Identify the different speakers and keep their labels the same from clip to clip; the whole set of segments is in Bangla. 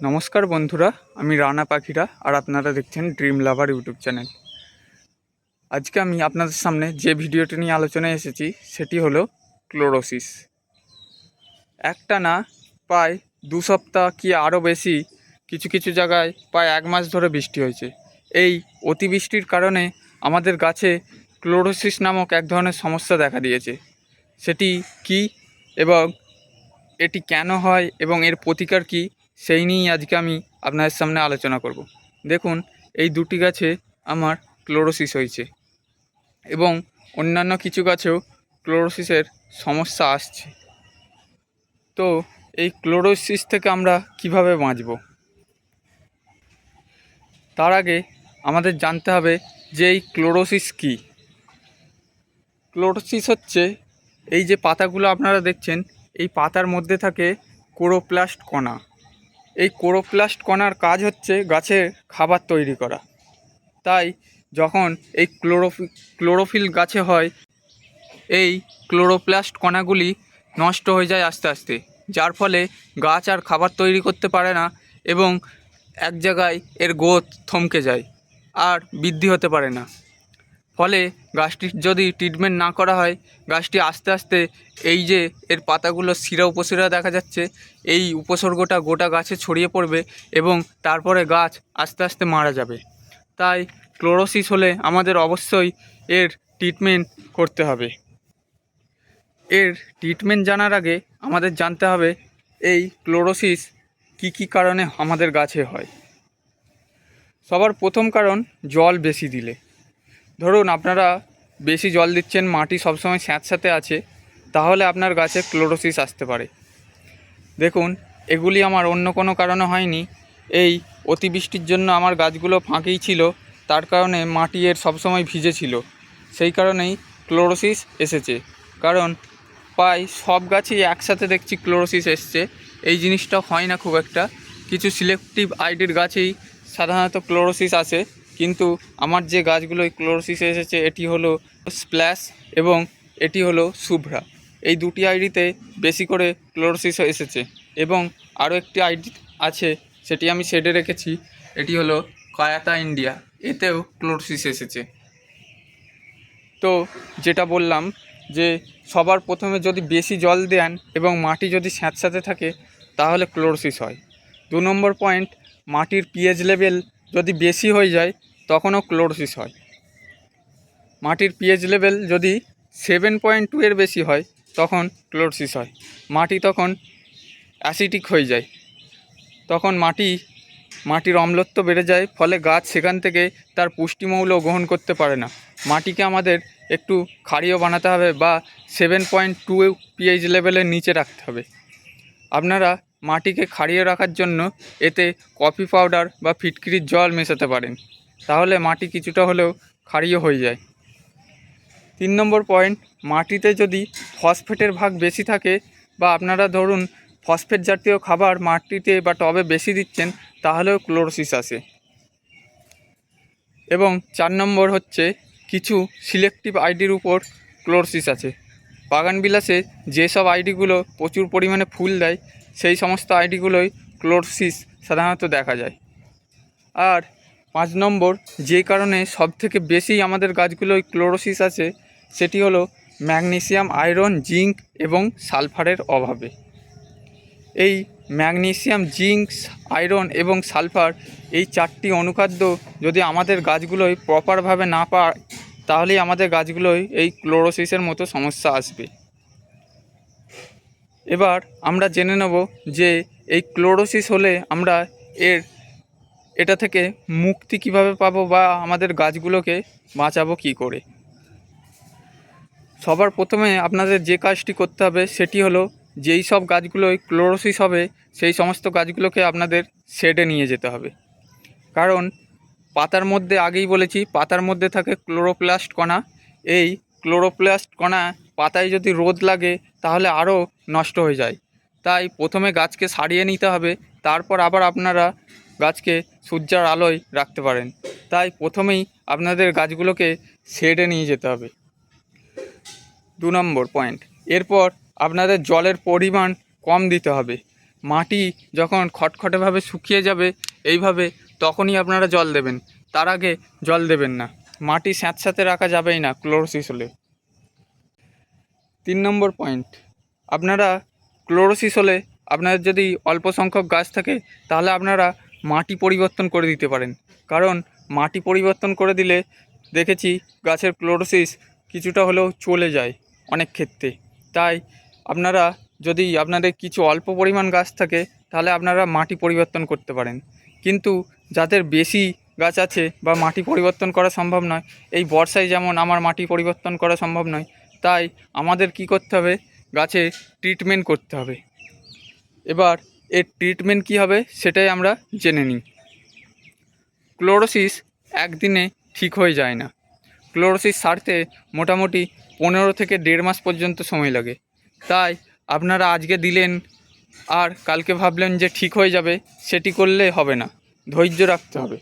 Speaker 1: নমস্কার বন্ধুরা, আমি রানা পাখিরা আর আপনারা দেখছেন ড্রিম লাভার ইউটিউব চ্যানেল। আজকে আমি আপনাদের সামনে যে ভিডিওটি নিয়ে আলোচনায় এসেছি সেটি হলো ক্লোরোসিস। একটা না প্রায় 2 সপ্তাহ কি আরও বেশি কিছু কিছু জায়গায় প্রায় 1 মাস ধরে বৃষ্টি হয়েছে। এই অতিবৃষ্টির কারণে আমাদের গাছে ক্লোরোসিস নামক এক ধরনের সমস্যা দেখা দিয়েছে। সেটি কি এবং এটি কেন হয় এবং এর প্রতিকার কী, সেই নিয়েই আজকে আমি আপনাদের সামনে আলোচনা করব। দেখুন, এই দুটি গাছে আমার ক্লোরোসিস হয়েছে এবং অন্যান্য কিছু গাছেও ক্লোরোসিসের সমস্যা আসছে। তো এই ক্লোরোসিস থেকে আমরা কিভাবে বাঁচব, তার আগে আমাদের জানতে হবে যে এই ক্লোরোসিস কী। ক্লোরোসিস হচ্ছে এই যে পাতাগুলো আপনারা দেখছেন, এই পাতার মধ্যে থাকে ক্লোরোপ্লাস্ট কণা। এই ক্লোরোপ্লাস্ট কণার কাজ হচ্ছে গাছের খাবার তৈরি করা। তাই যখন এই ক্লোরোফিল গাছে হয়, এই ক্লোরোপ্লাস্ট কণাগুলি নষ্ট হয়ে যায় আস্তে আস্তে, যার ফলে গাছ আর খাবার তৈরি করতে পারে না এবং এক জায়গায় এর গ্রোথ থমকে যায় আর বৃদ্ধি হতে পারে না। ফলে গাছটির যদি ট্রিটমেন্ট না করা হয়, গাছটি আস্তে আস্তে এই যে এর পাতাগুলো শিরা উপশিরা দেখা যাচ্ছে, এই উপসর্গটা গোটা গাছে ছড়িয়ে পড়বে এবং তারপরে গাছ আস্তে আস্তে মারা যাবে। তাই ক্লোরোসিস হলে আমাদের অবশ্যই এর ট্রিটমেন্ট করতে হবে। এর ট্রিটমেন্ট জানার আগে আমাদের জানতে হবে এই ক্লোরোসিস কী কারণে আমাদের গাছে হয়। সবার প্রথম কারণ জল বেশি দিলে। ধরুন আপনারা বেশি জল দিচ্ছেন, মাটি সবসময় স্যাঁতস্যাঁতে আছে, তাহলে আপনার গাছে ক্লোরোসিস আসতে পারে। দেখুন, এগুলি আমার অন্য কোনো কারণে হয়নি। এই অতিবৃষ্টির জন্য আমার গাছগুলো ফাঁকেই ছিল, তার কারণে মাটি এর সবসময় ভিজে ছিল, সেই কারণেই ক্লোরোসিস এসেছে। কারণ প্রায় সব গাছই একসাথে দেখছি ক্লোরোসিস এসছে, এই জিনিসটা হয় না খুব একটা। কিছু সিলেক্টিভ আইডির গাছেই সাধারণত ক্লোরোসিস আসে, কিন্তু আমার যে গাছগুলোই ক্লোরোসিস এসেছে এটি হলো স্প্ল্যাশ এবং এটি হলো শুভ্রা। এই দুটি আইডিতে বেশি করে ক্লোরোসিস এসেছে এবং আরও একটি আইডি আছে, সেটি আমি শেডে রেখেছি, এটি হলো কায়াতা ইন্ডিয়া, এতেও ক্লোরোসিস এসেছে। তো যেটা বললাম যে সবার প্রথমে যদি বেশি জল দেন এবং মাটি যদি স্যাঁতস্যাঁতে থাকে তাহলে ক্লোরোসিস হয়। 2 নম্বর পয়েন্ট, মাটির পিএইচ লেভেল যদি বেশি হয়ে যায় তখনও ক্লোরোসিস হয়। মাটির পিএইচ লেভেল যদি 7.2 এর বেশি হয় তখন ক্লোরোসিস হয়। মাটি তখন অ্যাসিডিক হয়ে যায়, তখন মাটির অম্লত্ব বেড়ে যায়, ফলে গাছ সেখান থেকে তার পুষ্টিমৌল গ্রহণ করতে পারে না। মাটিকে আমাদের একটু ক্ষারীয় বানাতে হবে বা 7.2 পিএইচ লেভেলের নিচে রাখতে হবে। আপনারা মাটিকে ক্ষারীয় রাখার জন্য এতে কফি পাউডার বা ফিটকিরির জল মেশাতে পারেন, তাহলে মাটি কিছুটা হলেও ক্ষারীয় হয়ে যায়। 3 নম্বর পয়েন্ট, মাটিতে যদি ফসফেটের ভাগ বেশি থাকে বা আপনারা ধরুন ফসফেট জাতীয় খাবার মাটিতে বা টবে বেশি দিচ্ছেন, তাহলেও ক্লোরোসিস আসে। এবং 4 নম্বর হচ্ছে, কিছু সিলেক্টিভ আইডির উপর ক্লোরোসিস আছে। বাগানবিলাসে যেসব আইডিগুলো প্রচুর পরিমাণে ফুল দেয়, সেই সমস্ত আইডিগুলোই ক্লোরোসিস সাধারণত দেখা যায়। আর 5 নম্বর, যে কারণে সবথেকে বেশি আমাদের গাছগুলোয় ক্লোরোসিস আছে, সেটি হলো ম্যাগনেসিয়াম, আয়রন, জিঙ্ক এবং সালফারের অভাবে। এই ম্যাগনেসিয়াম, জিঙ্ক, আয়রন এবং সালফার, এই 4টি অনুখাদ্য যদি আমাদের গাছগুলোয় প্রপারভাবে না পায়, তাহলেই আমাদের গাছগুলোয় এই ক্লোরোসিসের মতো সমস্যা আসবে। এবার আমরা জেনে নেব যে এই ক্লোরোসিস হলে আমরা এটা থেকে মুক্তি কিভাবে পাবো বা আমাদের গাছগুলোকে বাঁচাবো কী করে। সবার প্রথমে আপনাদের যে কাজটি করতে হবে সেটি হলো, যেই সব গাছগুলোয় ক্লোরোসিস হবে সেই সমস্ত গাছগুলোকে আপনাদের শেডে নিয়ে যেতে হবে। কারণ পাতার মধ্যে, আগেই বলেছি, পাতার মধ্যে থাকে ক্লোরোপ্লাস্ট কণা। এই ক্লোরোপ্লাস্ট কণা পাতায় যদি রোদ লাগে তাহলে আরও নষ্ট হয়ে যায়। তাই প্রথমে গাছকে সারিয়ে নিতে হবে, তারপর আবার আপনারা গাছকে সূর্যের আলোয় রাখতে পারেন। তাই প্রথমেই আপনাদের গাছগুলোকে শেডে নিয়ে যেতে হবে। 2 নম্বর পয়েন্ট, এরপর আপনাদের জলের পরিমাণ কম দিতে হবে। মাটি যখন খটখটেভাবে শুকিয়ে যাবে এইভাবে, তখনই আপনারা জল দেবেন, তার আগে জল দেবেন না। মাটি স্যাঁতস্যাঁতে রাখা যাবেই না ক্লোরোসিস হলে। 3 নম্বর পয়েন্ট, আপনারা ক্লোরোসিস হলে আপনাদের যদি অল্প সংখ্যক গাছ থাকে তাহলে আপনারা মাটি পরিবর্তন করে দিতে পারেন। কারণ মাটি পরিবর্তন করে দিলে দেখেছি গাছের ক্লোরোসিস কিছুটা হলেও চলে যায় অনেক ক্ষেত্রে। তাই আপনারা যদি আপনাদের কিছু অল্প পরিমাণ গাছ থাকে তাহলে আপনারা মাটি পরিবর্তন করতে পারেন। কিন্তু যাদের বেশি গাছ আছে বা মাটি পরিবর্তন করা সম্ভব নয়, এই বর্ষায় যেমন আমার মাটি পরিবর্তন করা সম্ভব নয়, তাই আমাদের কি করতে হবে, গাছে ট্রিটমেন্ট করতে হবে। এবার এর ট্রিটমেন্ট কী হবে সেটাই আমরা জেনে নিই। ক্লোরোসিস একদিনে ঠিক হয়ে যায় না। ক্লোরোসিস সারতে মোটামুটি 15 থেকে 1.5 মাস পর্যন্ত সময় লাগে। তাই আপনারা আজকে দিলেন আর কালকে ভাবলেন যে ঠিক হয়ে যাবে, সেটি করলে হবে না, ধৈর্য রাখতে হবে।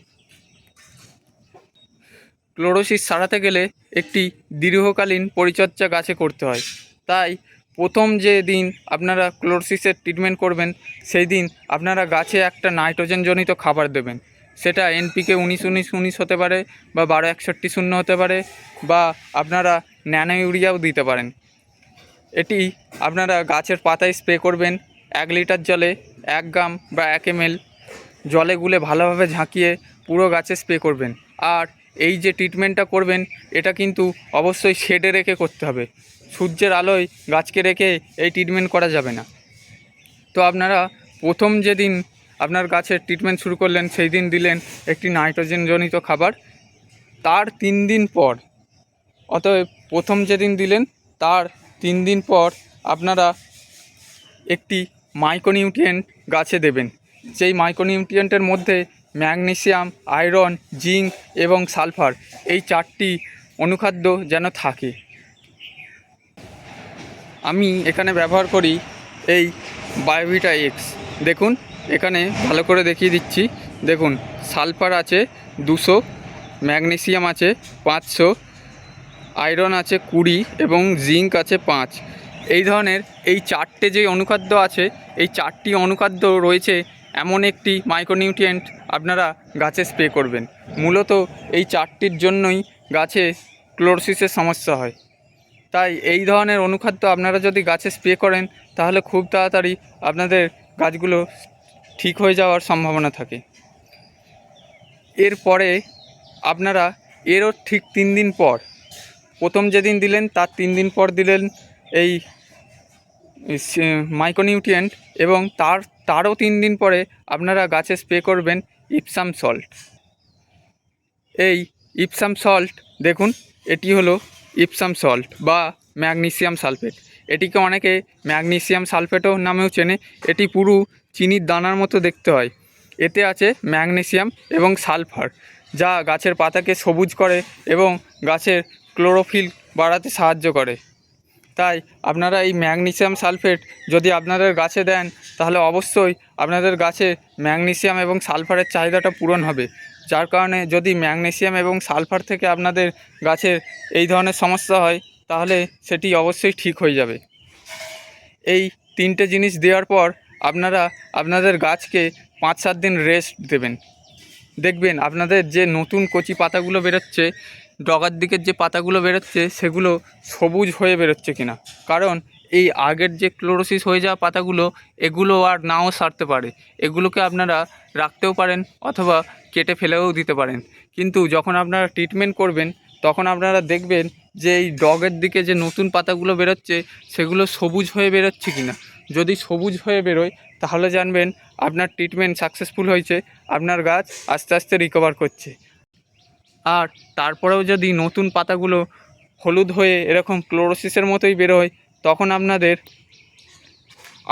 Speaker 1: ক্লোরোসিস সারাতে গেলে একটি দীর্ঘকালীন পরিচর্যা গাছে করতে হয়। তাই প্রথম যে দিন আপনারা ক্লোরোসিসের ট্রিটমেন্ট করবেন সেই দিন আপনারা গাছে একটা নাইট্রোজেনজনিত খাবার দেবেন। সেটা NPK 19-19-19 হতে পারে বা 12-61-0 হতে পারে, বা আপনারা ন্যানো ইউরিয়াও দিতে পারেন। এটি আপনারা গাছের পাতায় স্প্রে করবেন 1 লিটার জলে 1 গ্রাম বা 1 ml জলে গুলে ভালোভাবে ঝাঁকিয়ে পুরো গাছে স্প্রে করবেন। আর এই যে ট্রিটমেন্টটা করবেন এটা কিন্তু অবশ্যই শেডে রেখে করতে হবে, সূর্যের আলোয় গাছকে রেখে এই ট্রিটমেন্ট করা যাবে না। তো আপনারা প্রথম যেদিন আপনার গাছের ট্রিটমেন্ট শুরু করলেন সেই দিন দিলেন একটি নাইট্রোজেনজনিত খাবার। তার 3 দিন পর, অতএব প্রথম যেদিন দিলেন তার 3 দিন পর আপনারা একটি মাইক্রোনিউট্রিয়েন্ট গাছে দেবেন। সেই মাইক্রোনিউট্রিয়েন্টের মধ্যে ম্যাগনেসিয়াম, আয়রন, জিঙ্ক এবং সালফার, এই 4টি অনুখাদ্য যেন থাকে। আমি এখানে ব্যবহার করি এই বায়োভিটা এক্স। দেখুন এখানে ভালো করে দেখিয়ে দিচ্ছি। দেখুন সালফার আছে 200, ম্যাগনেসিয়াম আছে 500, আয়রন আছে 20 এবং জিঙ্ক আছে 5। এই ধরনের এই 4টে যে অনুখাদ্য আছে, এই 4টি অনুখাদ্য রয়েছে এমন একটি মাইক্রোনিউট্রিয়েন্ট আপনারা গাছে স্প্রে করবেন। মূলত এই 4টির জন্যই গাছে ক্লোরোসিসের সমস্যা হয়। তাই এই ধরনের অনুখাদ্য আপনারা যদি গাছে স্প্রে করেন তাহলে খুব তাড়াতাড়ি আপনাদের গাছগুলো ঠিক হয়ে যাওয়ার সম্ভাবনা থাকে। এরপরে আপনারা এরও ঠিক 3 দিন পর, প্রথম যেদিন দিলেন তার 3 দিন পর দিলেন এই মাইক্রোনিউট্রিয়েন্ট, এবং তারও 3 দিন পরে আপনারা গাছে স্প্রে করবেন ইপসাম সল্ট। এই ইপসাম সল্ট দেখুন, এটি হলো ইপসাম সল্ট বা ম্যাগনেসিয়াম সালফেট। এটিকে অনেকে ম্যাগনেসিয়াম সালফেটও নামেও চেনে। এটি পুরো চিনির দানার মতো দেখতে হয়। এতে আছে ম্যাগনেসিয়াম এবং সালফার, যা গাছের পাতাকে সবুজ করে এবং গাছের ক্লোরোফিল বাড়াতে সাহায্য করে। তাই আপনারা এই ম্যাগনেসিয়াম সালফেট যদি আপনাদের গাছে দেন তাহলে অবশ্যই আপনাদের গাছে ম্যাগনেসিয়াম এবং সালফারের চাহিদাটা পূরণ হবে। যার কারণে যদি ম্যাগনেসিয়াম এবং সালফার থেকে আপনাদের গাছের এই ধরনের সমস্যা হয় তাহলে সেটি অবশ্যই ঠিক হয়ে যাবে। এই 3টে জিনিস দেওয়ার পর আপনারা আপনাদের গাছকে 5-7 দিন রেস্ট দেবেন। দেখবেন আপনাদের যে নতুন কচি পাতাগুলো বেরোচ্ছে, ডগার দিকের যে পাতাগুলো বেরোচ্ছে সেগুলো সবুজ হয়ে বেরোচ্ছে কিনা। কারণ এই আগের যে ক্লোরোসিস হয়ে যাওয়া পাতাগুলো, এগুলো আর নাও সারতে পারে। এগুলোকে আপনারা রাখতেও পারেন অথবা কেটে ফেলেও দিতে পারেন। কিন্তু যখন আপনারা ট্রিটমেন্ট করবেন তখন আপনারা দেখবেন যে এই ডগের দিকে যে নতুন পাতাগুলো বেরোচ্ছে সেগুলো সবুজ হয়ে বেরোচ্ছে কিনা। যদি সবুজ হয়ে বেরোয় তাহলে জানবেন আপনার ট্রিটমেন্ট সাকসেসফুল হয়েছে, আপনার গাছ আস্তে আস্তে রিকভার করছে। আর তারপরেও যদি নতুন পাতাগুলো হলুদ হয়ে এরকম ক্লোরোসিসের মতোই বেরোয়, তখন আপনাদের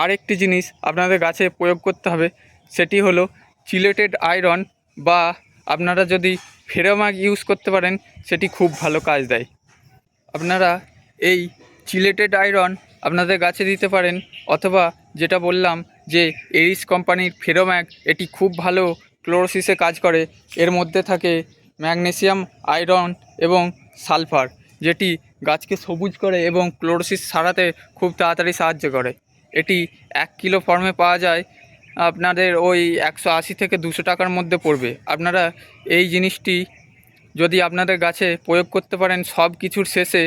Speaker 1: আরেকটি জিনিস আপনাদের গাছে প্রয়োগ করতে হবে। সেটি হলো চিলেটেড আয়রন, বা আপনারা যদি ফেরোমাগ ইউজ করতে পারেন সেটি খুব ভালো কাজ দেয়। আপনারা এই চিলেটেড আয়রন আপনাদের গাছে দিতে পারেন, অথবা যেটা বললাম যে এরিস কোম্পানির ফেরোম্যাগ, এটি খুব ভালো ক্লোরোসিসে কাজ করে। এর মধ্যে থাকে ম্যাগনেসিয়াম, আয়রন এবং সালফার, যেটি গাছকে সবুজ করে এবং ক্লোরোসিস সারাতে খুব তাড়াতাড়ি সাহায্য করে। এটি 1 কিলো ফর্মে পাওয়া যায়, আপনাদের ওই 180 থেকে 200 টাকার মধ্যে পড়বে। আপনারা এই জিনিসটি যদি আপনাদের গাছে প্রয়োগ করতে পারেন সব কিছুর শেষে,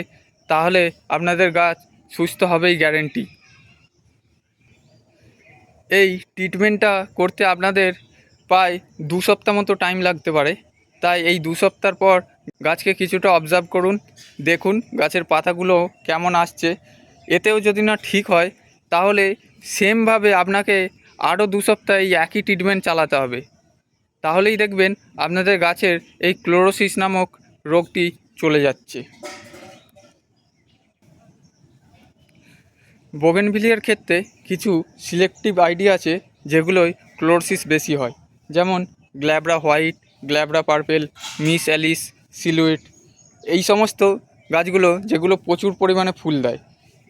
Speaker 1: তাহলে আপনাদের গাছ সুস্থ হবেই গ্যারেন্টি। এই ট্রিটমেন্টটা করতে আপনাদের প্রায় 2 সপ্তাহ মতো টাইম লাগতে পারে। তাই এই 2 সপ্তাহ পর গাছকে কিছুটা অবজার্ভ করুন, দেখুন গাছের পাতাগুলো কেমন আসছে। এতেও যদি না ঠিক হয় তাহলে সেমভাবে আপনাকে আরও 2 সপ্তাহ এই একই ট্রিটমেন্ট চালাতে হবে। তাহলেই দেখবেন আপনাদের গাছের এই ক্লোরোসিস নামক রোগটি চলে যাচ্ছে। বোগেনভিলিয়ার ক্ষেত্রে কিছু সিলেক্টিভ আইডি আছে যেগুলোয় ক্লোরোসিস বেশি হয়, যেমন গ্ল্যাব্রা হোয়াইট, গ্ল্যাব্রা পার্পেল, মিস অ্যালিস, সিলুইট। এই সমস্ত গাছগুলো যেগুলো প্রচুর পরিমাণে ফুল দেয়,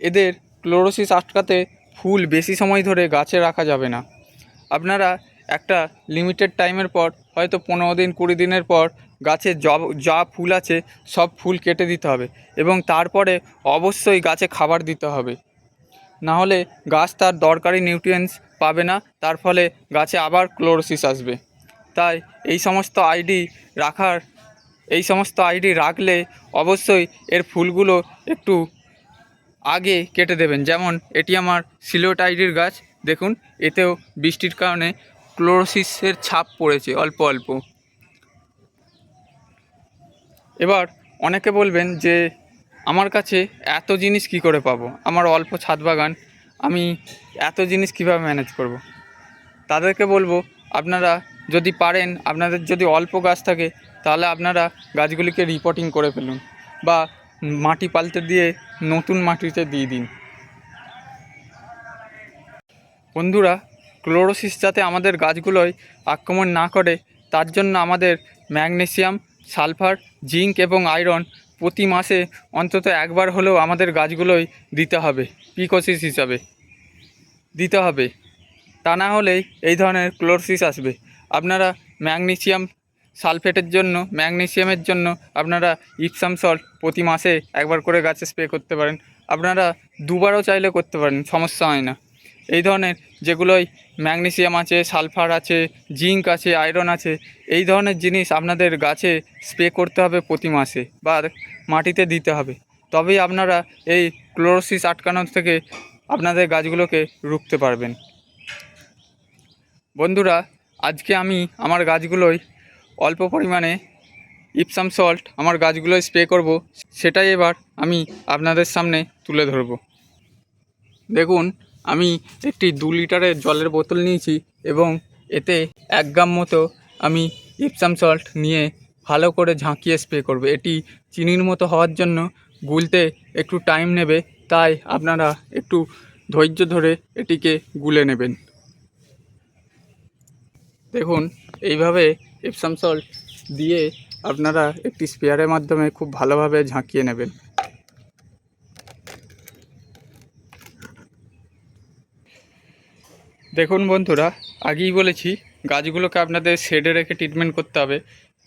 Speaker 1: এদের ক্লোরোসিস আটকাতে ফুল বেশি সময় ধরে গাছে রাখা যাবে না। আপনারা একটা লিমিটেড টাইমের পর, হয়তো 15 দিন 20 দিনের পর গাছে যা ফুল আছে সব ফুল কেটে দিতে হবে এবং তারপরে অবশ্যই গাছে খাবার দিতে হবে। না হলে গাছ তার দরকারি নিউট্রিয়েন্টস পাবে না, তার ফলে গাছে আবার ক্লোরোসিস আসবে। তাই এই সমস্ত আইডি রাখলে অবশ্যই এর ফুলগুলো একটু আগে কেটে দেবেন। যেমন এটি আমার সিলোট আইডির গাছ, দেখুন এতেও বৃষ্টির কারণে ক্লোরোসিসের ছাপ পড়েছে অল্প অল্প। এবার অনেকে বলবেন যে আমার কাছে এত জিনিস কি করে পাবো, আমার অল্প ছাদ বাগান, আমি এত জিনিস কিভাবে ম্যানেজ করব। তাদেরকে বলবো, আপনারা যদি পারেন, আপনাদের যদি অল্প গাছ থাকে তাহলে আপনারা গাছগুলিকে রিপোর্টিং করে ফেলুন বা মাটি পাল্টে দিয়ে নতুন মাটিতে দিয়ে দিন। বন্ধুরা, ক্লোরোসিস যাতে আমাদের গাছগুলোয় আক্রমণ না করে তার জন্য আমাদের ম্যাগনেসিয়াম, সালফার, জিঙ্ক এবং আয়রন প্রতি মাসে অন্তত একবার হলেও আমাদের গাছগুলোয় দিতে হবে, প্রিকসিস হিসাবে দিতে হবে। তা না হলেই এই ধরনের ক্লোরোসিস আসবে। আপনারা ম্যাগনেসিয়ামের জন্য আপনারা ইপসাম সল্ট প্রতি মাসে একবার করে গাছে স্প্রে করতে পারেন। আপনারা দুবারও চাইলে করতে পারেন, সমস্যা হয় না। এই ধরনের যেগুলোই ম্যাগনেসিয়াম আছে, সালফার আছে, জিঙ্ক আছে, আয়রন আছে, এই ধরনের জিনিস আপনাদের গাছে স্প্রে করতে হবে প্রতি মাসে বা মাটিতে দিতে হবে। তবেই আপনারা এই ক্লোরোসিস আটকানোর থেকে আপনাদের গাছগুলোকে রুখতে পারবেন। বন্ধুরা, আজকে আমি আমার গাছগুলোয় অল্প পরিমাণে ইপসাম সল্ট আমার গাছগুলোয় স্প্রে করব, সেটাই এবার আমি আপনাদের সামনে তুলে ধরব। দেখুন, আমি একটি 2 লিটারের জলের বোতল নিয়েছি এবং এতে 1 গ্রাম মতো আমি ইপসাম সল্ট নিয়ে ভালো করে ঝাঁকিয়ে স্প্রে করব। এটি চিনির মতো হওয়ার জন্য গুলতে একটু টাইম নেবে, তাই আপনারা একটু ধৈর্য ধরে এটিকে গুলে নেবেন। দেখুন, এইভাবে ইপসাম সল্ট দিয়ে আপনারা একটি স্প্রেয়ারের মাধ্যমে খুব ভালোভাবে ঝাঁকিয়ে নেবেন। দেখুন বন্ধুরা, আগেই বলেছি গাছগুলোকে আপনাদের শেডে রেখে ট্রিটমেন্ট করতে হবে,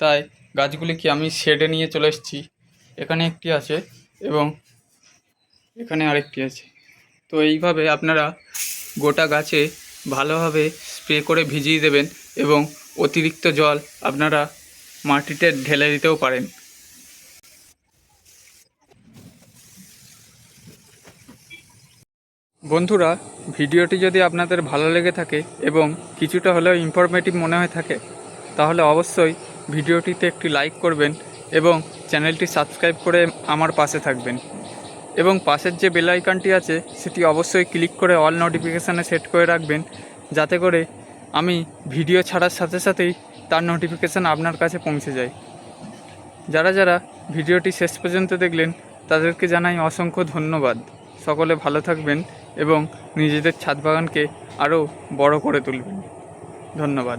Speaker 1: তাই গাছগুলিকে আমি শেডে নিয়ে চলে এসেছি। এখানে একটি আছে এবং এখানে আরেকটি আছে। তো এইভাবে আপনারা গোটা গাছে ভালোভাবে স্প্রে করে ভিজিয়ে দেবেন এবং অতিরিক্ত জল আপনারা মাটিতে ঢেলে দিতেও পারেন। বন্ধুরা, ভিডিওটি যদি আপনাদের ভালো লেগে থাকে এবং কিছুটা হলেও ইনফরমেটিভ মনে হয়ে থাকে তাহলে অবশ্যই ভিডিওটিতে একটি লাইক করবেন এবং চ্যানেলটি সাবস্ক্রাইব করে আমার পাশে থাকবেন এবং পাশের যে বেল আইকনটি আছে সেটি অবশ্যই ক্লিক করে অল নোটিফিকেশানে সেট করে রাখবেন, যাতে করে আমি ভিডিও ছাড়ার সাথে সাথেই তার নোটিফিকেশান আপনার কাছে পৌঁছে যায়। যারা যারা ভিডিওটি শেষ পর্যন্ত দেখলেন তাদেরকে জানাই অসংখ্য ধন্যবাদ। সকলে ভালো থাকবেন এবং নিজেদের ছাদ বাগানকে আরও বড় করে তুলবেন। ধন্যবাদ।